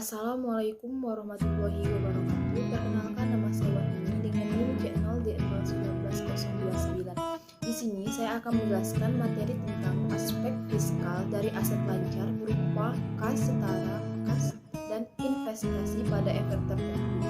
Assalamualaikum warahmatullahi wabarakatuh. Perkenalkan, nama saya Wahyu dengan NIM C0D01929. Di sini saya akan menjelaskan materi tentang aspek fiskal dari aset lancar berupa kas, setara, kas, dan investasi pada efek tertentu.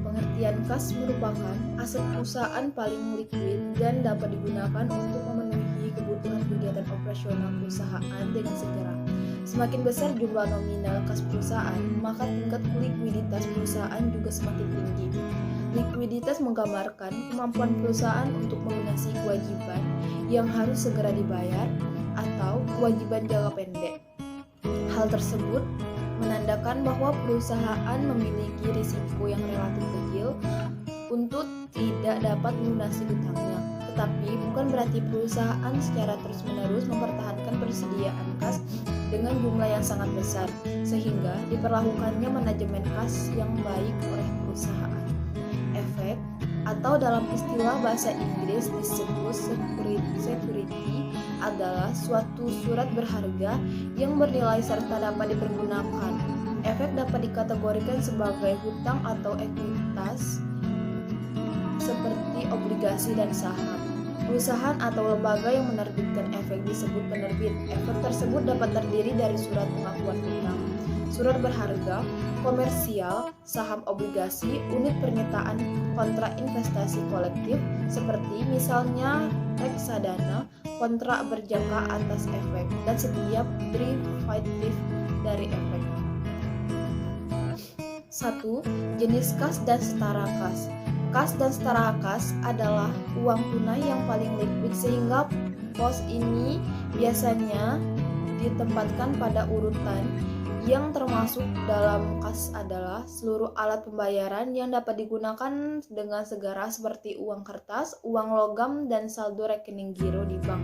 Pengertian kas merupakan aset perusahaan paling likuid dan dapat digunakan untuk memenuhi kebutuhan kegiatan operasional perusahaan dengan segera. Semakin besar jumlah nominal kas perusahaan, maka tingkat likuiditas perusahaan juga semakin tinggi. Likuiditas menggambarkan kemampuan perusahaan untuk melunasi kewajiban yang harus segera dibayar atau kewajiban jangka pendek. Hal tersebut menandakan bahwa perusahaan memiliki risiko yang relatif kecil untuk tidak dapat melunasi utangnya. Tetapi bukan berarti perusahaan secara terus-menerus mempertahankan persediaan kas dengan jumlah yang sangat besar, sehingga diperlakukannya manajemen kas yang baik oleh perusahaan. Efek atau dalam istilah bahasa Inggris disebut security adalah suatu surat berharga yang bernilai serta dapat dipergunakan. Efek dapat dikategorikan sebagai hutang atau ekuitas seperti obligasi dan saham. Perusahaan atau lembaga yang menerbitkan efek disebut penerbit. Efek tersebut dapat terdiri dari surat pengakuan hutang, surat berharga, komersial, saham obligasi, unit pernyataan kontrak investasi kolektif, seperti misalnya reksadana, kontrak berjangka atas efek, dan setiap derivatif dari efek. 1. Jenis kas dan setara kas. Kas dan setara kas adalah uang tunai yang paling likuid, sehingga pos ini biasanya ditempatkan pada urutan. Yang termasuk dalam kas adalah seluruh alat pembayaran yang dapat digunakan dengan segera seperti uang kertas, uang logam, dan saldo rekening giro di bank.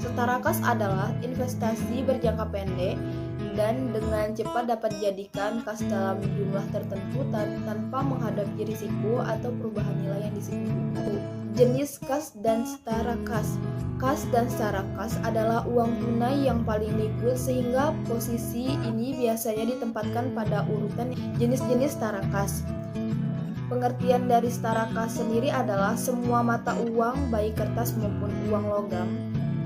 Setara kas adalah investasi berjangka pendek dan dengan cepat dapat dijadikan kas dalam jumlah tertentu tanpa menghadapi risiko atau perubahan nilai yang disebut. Jenis kas dan setara kas. Kas dan setara kas adalah uang tunai yang paling likuid, sehingga posisi ini biasanya ditempatkan pada urutan jenis-jenis setara kas. Pengertian dari setara kas sendiri adalah semua mata uang, baik kertas maupun uang logam,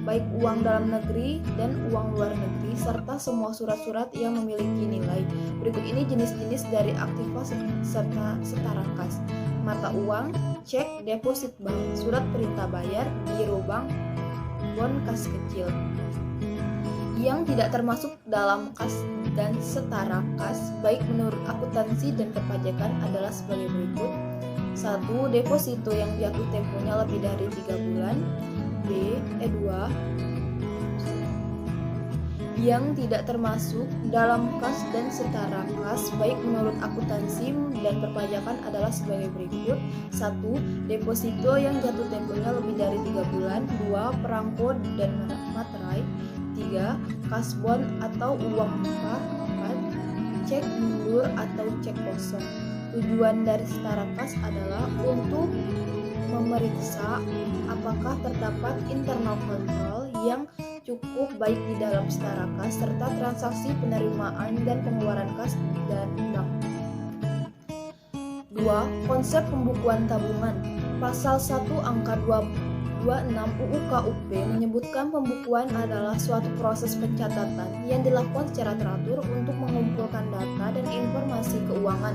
baik uang dalam negeri dan uang luar negeri, serta semua surat-surat yang memiliki nilai. Berikut ini jenis-jenis dari aktiva serta setara kas. Mata uang, cek, deposit bank, surat perintah bayar, giro bank, bon kas kecil. Yang tidak termasuk dalam kas dan setara kas, baik menurut akuntansi dan perpajakan, adalah sebagai berikut. 1. Deposito yang jatuh temponya lebih dari 3 bulan. 2. Yang tidak termasuk dalam kas dan setara kas, baik menurut akuntansi dan perpajakan, adalah sebagai berikut. 1. Deposito yang jatuh temponya lebih dari 3 bulan. 2. Perangko dan materai. 3. Kasbon atau uang muka. 4. Cek mundur atau cek kosong. Tujuan dari setara kas adalah untuk memeriksa apakah terdapat internal control yang cukup baik di dalam setara kas, serta transaksi penerimaan dan pengeluaran kas dan bank. 2. Konsep pembukuan tabungan. Pasal 1 angka 26 UU KUP menyebutkan pembukuan adalah suatu proses pencatatan yang dilakukan secara teratur untuk mengumpulkan data dan informasi keuangan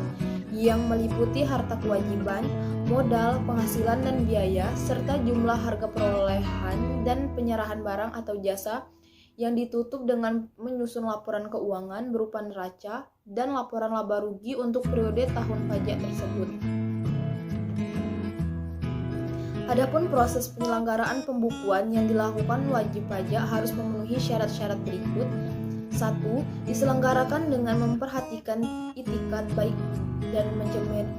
yang meliputi harta kewajiban, modal, penghasilan dan biaya, serta jumlah harga perolehan dan penyerahan barang atau jasa yang ditutup dengan menyusun laporan keuangan berupa neraca dan laporan laba rugi untuk periode tahun pajak tersebut. Adapun proses penyelenggaraan pembukuan yang dilakukan wajib pajak harus memenuhi syarat-syarat berikut. 1. Diselenggarakan dengan memperhatikan itikat baik dan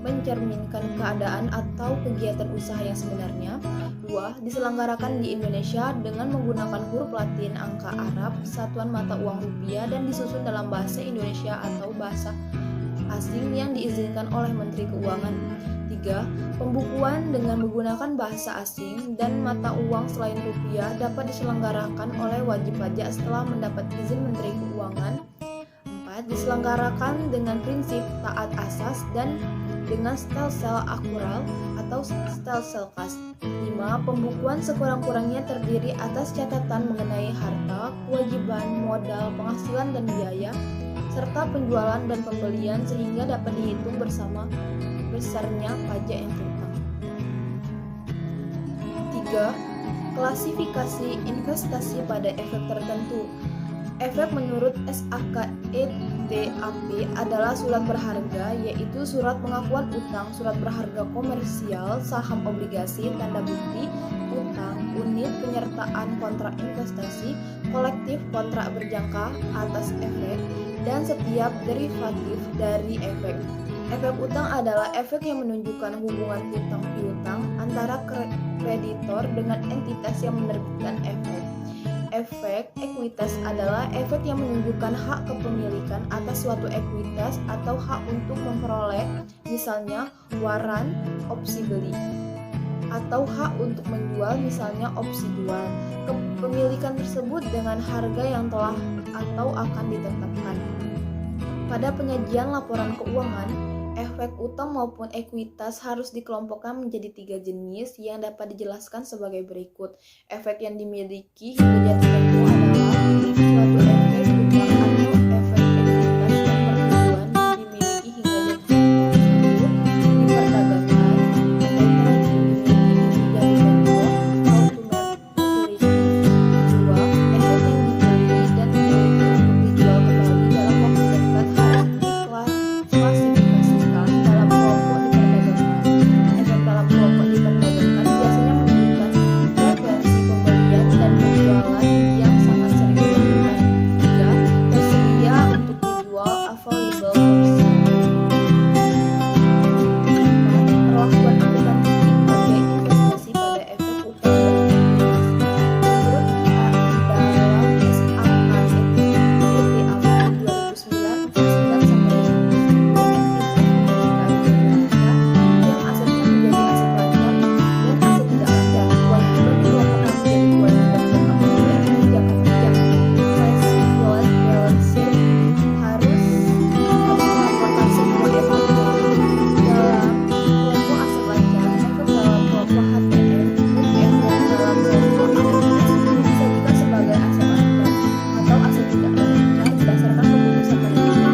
mencerminkan keadaan atau kegiatan usaha yang sebenarnya. 2. Diselenggarakan di Indonesia dengan menggunakan huruf Latin, angka Arab, satuan mata uang rupiah, dan disusun dalam bahasa Indonesia atau bahasa asing yang diizinkan oleh Menteri Keuangan. 3. Pembukuan dengan menggunakan bahasa asing dan mata uang selain rupiah dapat diselenggarakan oleh wajib pajak setelah mendapat izin Menteri Keuangan. 4. 4 diselenggarakan dengan prinsip taat asas dan dengan stelsel akural atau stelsel kas. 5. Pembukuan sekurang-kurangnya terdiri atas catatan mengenai harta, kewajiban, modal, penghasilan dan biaya, serta penjualan dan pembelian sehingga dapat dihitung bersama besarnya pajak yang terutang. 3. Klasifikasi investasi pada efek tertentu. Efek menurut SAKETAP adalah surat berharga, yaitu surat pengakuan utang, surat berharga komersial, saham obligasi, tanda bukti, utang, unit penyertaan kontrak investasi, kolektif kontrak berjangka atas efek, dan setiap derivatif dari efek. Efek utang adalah efek yang menunjukkan hubungan hutang piutang antara kreditor dengan entitas yang menerbitkan efek. Efek ekuitas adalah efek yang menunjukkan hak kepemilikan atas suatu ekuitas atau hak untuk memperoleh, misalnya waran opsi beli, atau hak untuk menjual, misalnya opsi jual. Kepemilikan tersebut dengan harga yang telah atau akan ditetapkan. Pada penyajian laporan keuangan, efek utang maupun ekuitas harus dikelompokkan menjadi 3 jenis yang dapat dijelaskan sebagai berikut. Efek yang dimiliki hingga jatuh tempo adalah suatu efek utang atau efek ekuitas yang bertujuan dimiliki hingga jatuh tempo. 1. Diperdagangkan atau telah dimiliki hingga jatuh tempo auto maturity. 2. Efek yang dibeli dan dimiliki untuk dijual kembali dalam waktu dekat harus diklasifikasikan dalam kelompok diperdagangkan. Efek dalam kelompok diperdagangkan biasanya menunjukkan frekuensi pembelian dan penjualan yang sangat sering dilakukan. 3. Tersedia untuk dijual available for sale. 4. Perlakuan akuntansi sebagai investasi pada efek utang dan ekuitas. Menurut dalam SAKETAP 2009 sampai yang asetnya menjadi aset lancar dan aset tidak lancar. Kewajiban dikelompokkan menjadi kewajiban jangka pendek dan jangka panjang. Residual balance sheet harus melaporkan sebuah efek dalam kelompok aset lancar, efek dalam kelompok HTM, dan efek dalam kelompok AFS disajikan sebagai aset lancar atau aset tidak lancar berdasarkan keputusan manajemen.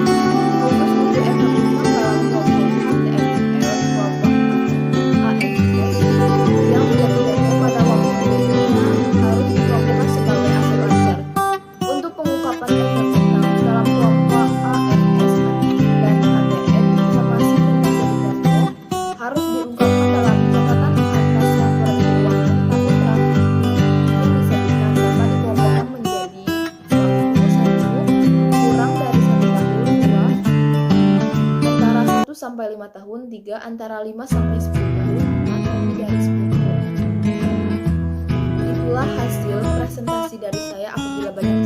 Fokus untuk efek utang dalam kelompok HTML, kelompok AFS yang jatuh tempo pada waktu berikutnya harus dikelompokkan sebagai aset lancar. Untuk pengungkapan efek utang dalam kelompok AFS dan HTM, informasi tentang jatuh tempo harus diungkapkan dalam catatan atas laporan keuangan tahun terakhir yang disajikan dapat dikelompokkan menjadi waktu 1 kurang dari 1 tahun, 2 antara 1 sampai 5 tahun, 3 antara 5 sampai 10 tahun, 4 lebih dari 10 tahun. Itulah hasil presentasi dari saya. Apabila banyak